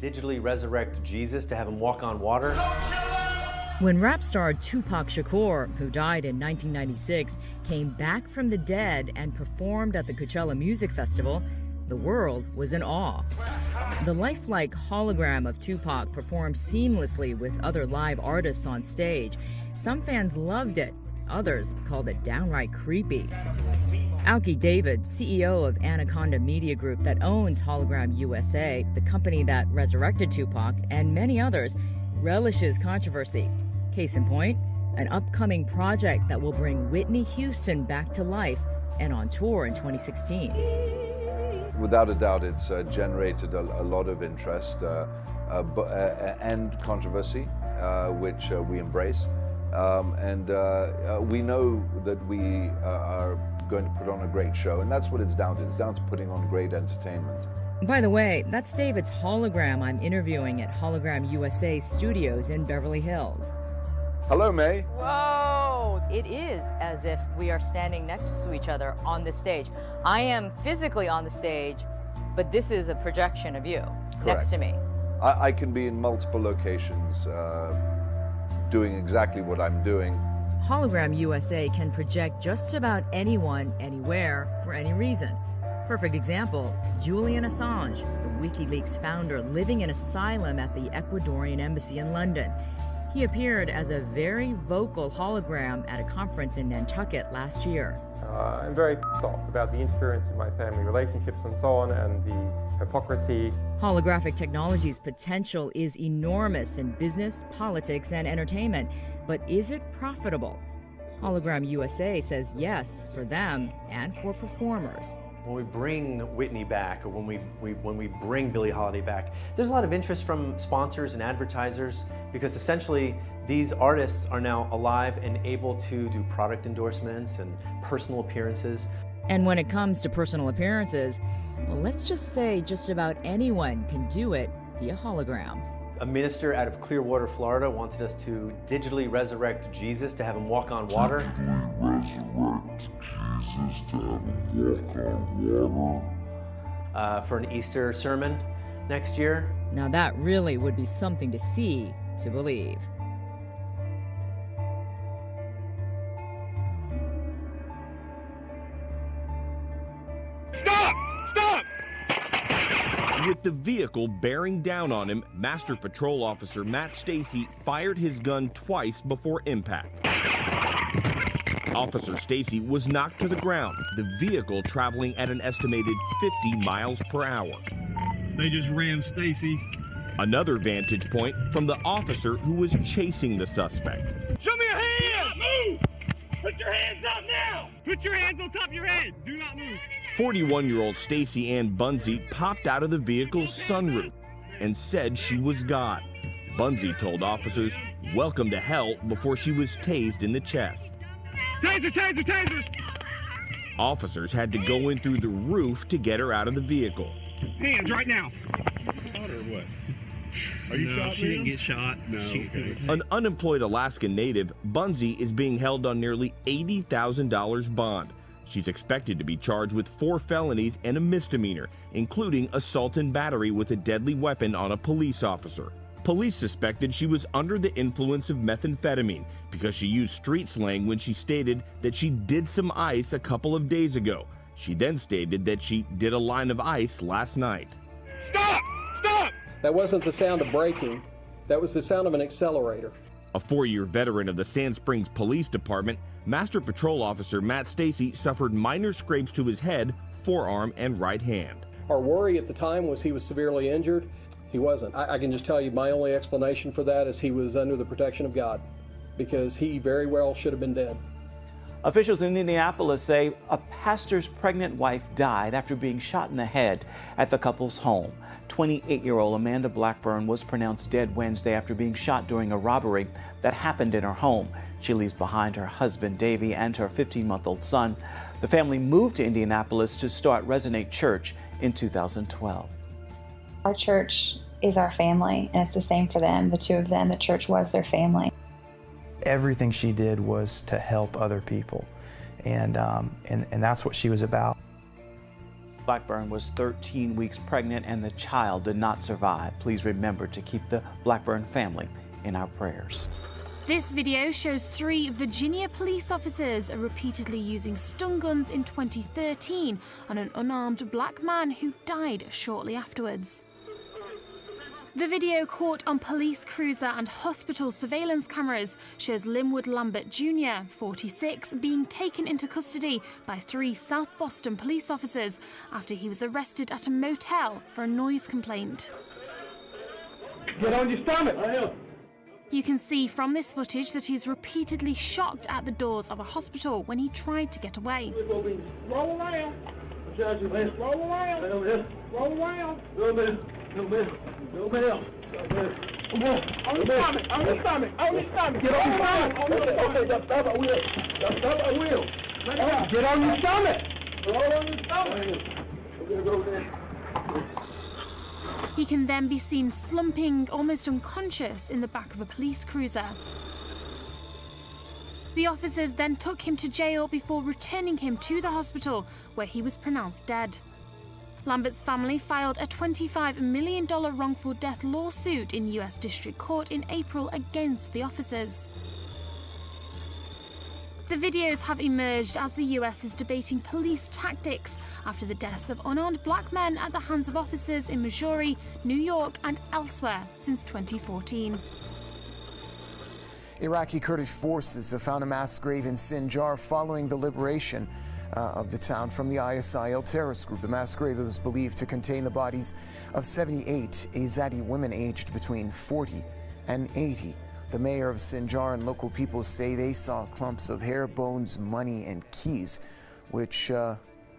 digitally resurrect Jesus to have him walk on water? When rap star Tupac Shakur, who died in 1996, came back from the dead and performed at the Coachella Music Festival, the world was in awe. The lifelike hologram of Tupac performed seamlessly with other live artists on stage. Some fans loved it. Others called it downright creepy. Alki David, CEO of Anaconda Media Group that owns Hologram USA, the company that resurrected Tupac, and many others, relishes controversy. Case in point, an upcoming project that will bring Whitney Houston back to life and on tour in 2016. Without a doubt, it's generated a lot of interest and controversy, which we embrace. And we know that we are going to put on a great show, and that's what it's down to. It's down to putting on great entertainment. By the way, that's David's hologram I'm interviewing at Hologram USA Studios in Beverly Hills. Hello, May. Whoa! It is as if we are standing next to each other on the stage. I am physically on the stage, but this is a projection of you next to me. I can be in multiple locations doing exactly what I'm doing. Hologram USA can project just about anyone, anywhere, for any reason. Perfect example, Julian Assange, the WikiLeaks founder living in asylum at the Ecuadorian embassy in London. He appeared as a very vocal hologram at a conference in Nantucket last year. I'm very off about the interference in my family relationships and so on, and the hypocrisy. Holographic technology's potential is enormous in business, politics, and entertainment, but is it profitable? Hologram USA says yes for them and for performers. When we bring Whitney back, or when we bring Billie Holiday back, there's a lot of interest from sponsors and advertisers, because essentially these artists are now alive and able to do product endorsements and personal appearances. And when it comes to personal appearances, well, let's just say just about anyone can do it via hologram. A minister out of Clearwater, Florida wanted us to digitally resurrect Jesus to have him walk on water. For an Easter sermon next year. Now that really would be something to see to believe. With the vehicle bearing down on him, Master Patrol Officer Matt Stacy fired his gun twice before impact. Officer Stacy was knocked to the ground, the vehicle traveling at an estimated 50 miles per hour. They just ran Stacy. Another vantage point from the officer who was chasing the suspect. Show me your hands! Move! Put your hands up now! Put your hands on top of your head. Do not move. 41-year-old Stacy Ann Bunzy popped out of the vehicle's sunroof and said she was God. Bunzy told officers, "Welcome to hell," before she was tased in the chest. Taser, taser, taser! Officers had to go in through the roof to get her out of the vehicle. Hands right now. Shot or what? Are you shot? She didn't get shot. No, okay. An unemployed Alaskan native, Bunzy is being held on nearly $80,000 bond. She's expected to be charged with 4 felonies and a misdemeanor, including assault and battery with a deadly weapon on a police officer. Police suspected she was under the influence of methamphetamine because she used street slang when she stated that she did some ice a couple of days ago. She then stated that she did a line of ice last night. Stop! Stop! That wasn't the sound of braking. That was the sound of an accelerator. A 4-year veteran of the Sand Springs Police Department, Master Patrol Officer Matt Stacy suffered minor scrapes to his head, forearm, and right hand. Our worry at the time was he was severely injured. He wasn't. I can just tell you my only explanation for that is he was under the protection of God, because he very well should have been dead. Officials in Indianapolis say a pastor's pregnant wife died after being shot in the head at the couple's home. 28-year-old Amanda Blackburn was pronounced dead Wednesday after being shot during a robbery that happened in her home. She leaves behind her husband, Davey, and her 15-month-old son. The family moved to Indianapolis to start Resonate Church in 2012. Our church is our family, and it's the same for them. The two of them, the church was their family. Everything she did was to help other people, and that's what she was about. Blackburn was 13 weeks pregnant and the child did not survive. Please remember to keep the Blackburn family in our prayers. This video shows 3 Virginia police officers repeatedly using stun guns in 2013 on an unarmed black man who died shortly afterwards. The video caught on police cruiser and hospital surveillance cameras shows Linwood Lambert Jr., 46, being taken into custody by 3 South Boston police officers after he was arrested at a motel for a noise complaint. Get on your stomach. You can see from this footage that he's repeatedly shocked at the doors of a hospital when he tried to get away. Roll around. Roll around. Roll around. No miss. On your stomach. On your stomach. On your stomach. Get on your stomach. Okay, stop. I will. Stop. I will. Get on your stomach. Roll on your stomach. We're gonna go there. He can then be seen slumping, almost unconscious, in the back of a police cruiser. The officers then took him to jail before returning him to the hospital, where he was pronounced dead. Lambert's family filed a $25 million wrongful death lawsuit in US District Court in April against the officers. The videos have emerged as the US is debating police tactics after the deaths of unarmed black men at the hands of officers in Missouri, New York, and elsewhere since 2014. Iraqi Kurdish forces have found a mass grave in Sinjar following the liberation of the town from the ISIL terrorist group. The mass grave was believed to contain the bodies of 78 Azadi women aged between 40 and 80. The mayor of Sinjar and local people say they saw clumps of hair, bones, money, and keys, which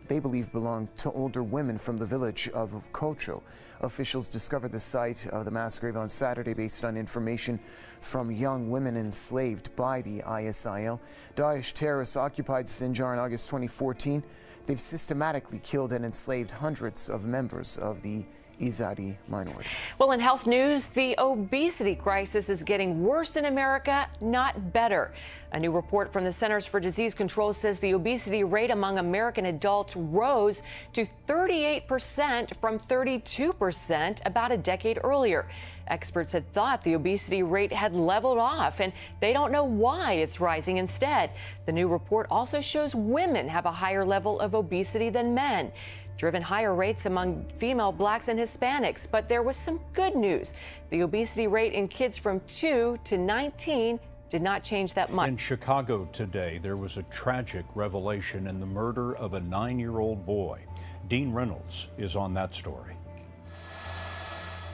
they believe belonged to older women from the village of Kocho. Officials discovered the site of the mass grave on Saturday based on information from young women enslaved by the ISIL. Daesh terrorists occupied Sinjar in August 2014. They've systematically killed and enslaved hundreds of members of the Azadi minority. Well, in health news, the obesity crisis is getting worse in America, not better. A new report from the Centers for Disease Control says the obesity rate among American adults rose to 38% from 32% about a decade earlier. Experts had thought the obesity rate had leveled off, and they don't know why it's rising instead. The new report also shows women have a higher level of obesity than men, driven higher rates among female blacks and Hispanics. But there was some good news. The obesity rate in kids from 2 to 19 did not change that much. In Chicago today, there was a tragic revelation in the murder of a 9-year-old boy. Dean Reynolds is on that story.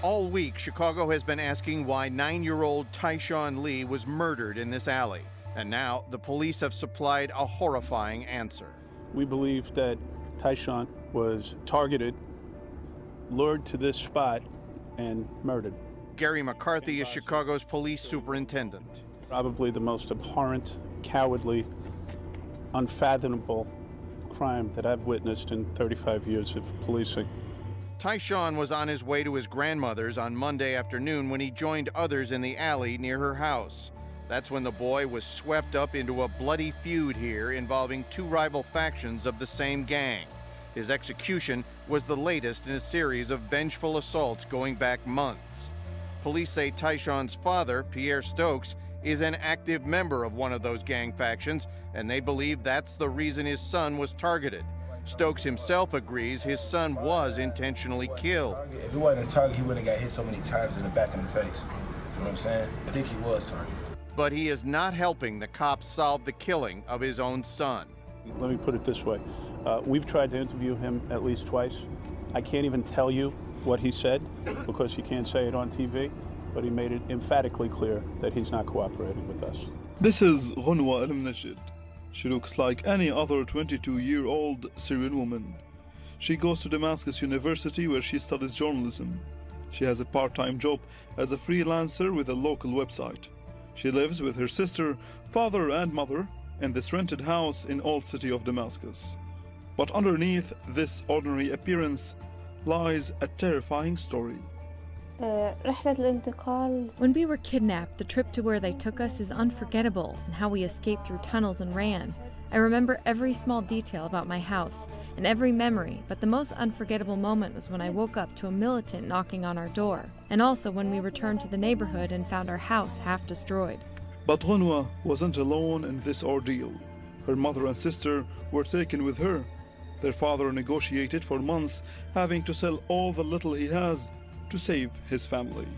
All week, Chicago has been asking why 9-year-old Tyshawn Lee was murdered in this alley. And now the police have supplied a horrifying answer. We believe that Tyshawn was targeted, lured to this spot, and murdered. Gary McCarthy is Chicago's police superintendent. Probably the most abhorrent, cowardly, unfathomable crime that I've witnessed in 35 years of policing. Tyshawn was on his way to his grandmother's on Monday afternoon when he joined others in the alley near her house. That's when the boy was swept up into a bloody feud here involving 2 rival factions of the same gang. His execution was the latest in a series of vengeful assaults going back months. Police say Tyshawn's father, Pierre Stokes, is an active member of one of those gang factions, and they believe that's the reason his son was targeted. Stokes himself agrees his son was intentionally killed. If he wasn't a target, he wouldn't have got hit so many times in the back and the face. You know what I'm saying? I think he was targeted. But he is not helping the cops solve the killing of his own son. Let me put it this way. We've tried to interview him at least twice. I can't even tell you what he said because he can't say it on TV, but he made it emphatically clear that he's not cooperating with us. This is Ghunwa Al-Mnajid. She looks like any other 22-year-old Syrian woman. She goes to Damascus University where she studies journalism. She has a part-time job as a freelancer with a local website. She lives with her sister, father and mother in this rented house in Old City of Damascus. But underneath this ordinary appearance lies a terrifying story. When we were kidnapped, the trip to where they took us is unforgettable, and how we escaped through tunnels and ran. I remember every small detail about my house and every memory, but the most unforgettable moment was when I woke up to a militant knocking on our door, and also when we returned to the neighborhood and found our house half destroyed. But Ghanwa wasn't alone in this ordeal. Her mother and sister were taken with her. Their father negotiated for months, having to sell all the little he has to save his family.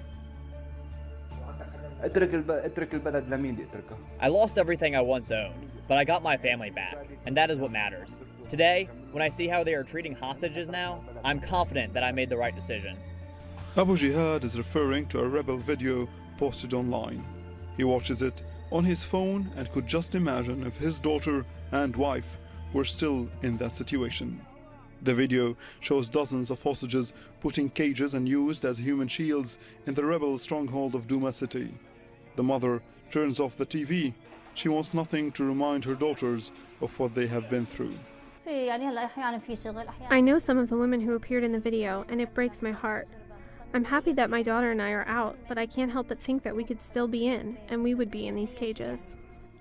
I lost everything I once owned, but I got my family back, and that is what matters. Today, when I see how they are treating hostages now, I'm confident that I made the right decision. Abu Jihad is referring to a rebel video posted online. He watches it on his phone and could just imagine if his daughter and wife were still in that situation. The video shows dozens of hostages put in cages and used as human shields in the rebel stronghold of Douma city. The mother turns off the TV. She wants nothing to remind her daughters of what they have been through. I know some of the women who appeared in the video, and it breaks my heart. I'm happy that my daughter and I are out, but I can't help but think that we could still be in, and we would be in these cages.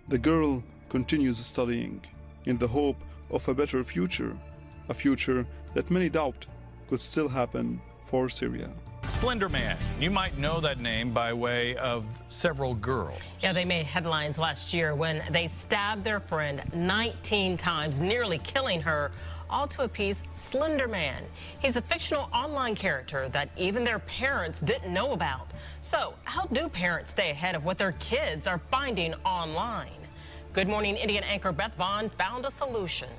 The girl continues studying in the hope of a better future, a future that many doubt could still happen for Syria. Slender Man. You might know that name by way of several girls. Yeah, they made headlines last year when they stabbed their friend 19 times, nearly killing her, all to appease Slender Man. He's a fictional online character that even their parents didn't know about. So how do parents stay ahead of what their kids are finding online? Good Morning Indian anchor Beth Vaughn found a solution.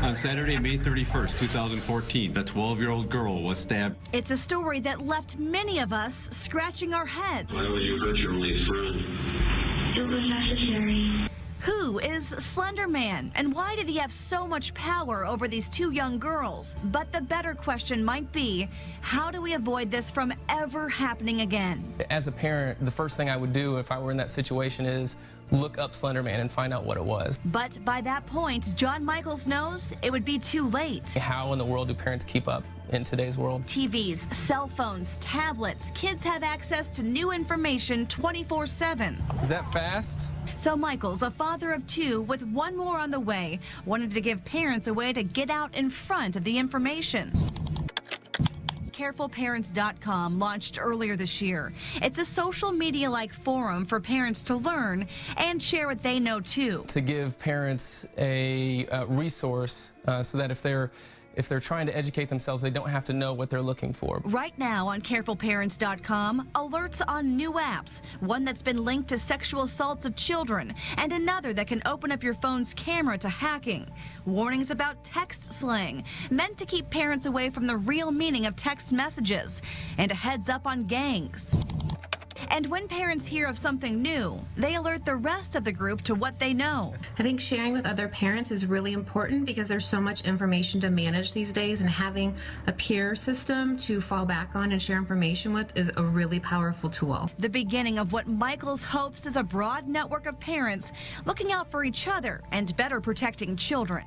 On Saturday, May 31st, 2014, a 12-year-old girl was stabbed. It's a story that left many of us scratching our heads. Why would you hurt your only friend? It was necessary. Who is Slender Man, and why did he have so much power over these two young girls? But the better question might be, how do we avoid this from ever happening again? As a parent, the first thing I would do if I were in that situation is look up Slender Man and find out what it was. But by that point, John Michaels knows it would be too late. How in the world do parents keep up in today's world? TVs, cell phones, tablets, kids have access to new information 24/7. Is that fast? So Michaels, a father of two with one more on the way, wanted to give parents a way to get out in front of the information. CarefulParents.com launched earlier this year. It's a social media-like forum for parents to learn and share what they know too. To give parents a resource so that if they're trying to educate themselves, they don't have to know what they're looking for. Right now on CarefulParents.com, alerts on new apps, one that's been linked to sexual assaults of children, and another that can open up your phone's camera to hacking. Warnings about text slang, meant to keep parents away from the real meaning of text messages, and a heads up on gangs. And when parents hear of something new, they alert the rest of the group to what they know. I think sharing with other parents is really important because there's so much information to manage these days, and having a peer system to fall back on and share information with is a really powerful tool. The beginning of what Michaels hopes is a broad network of parents looking out for each other and better protecting children.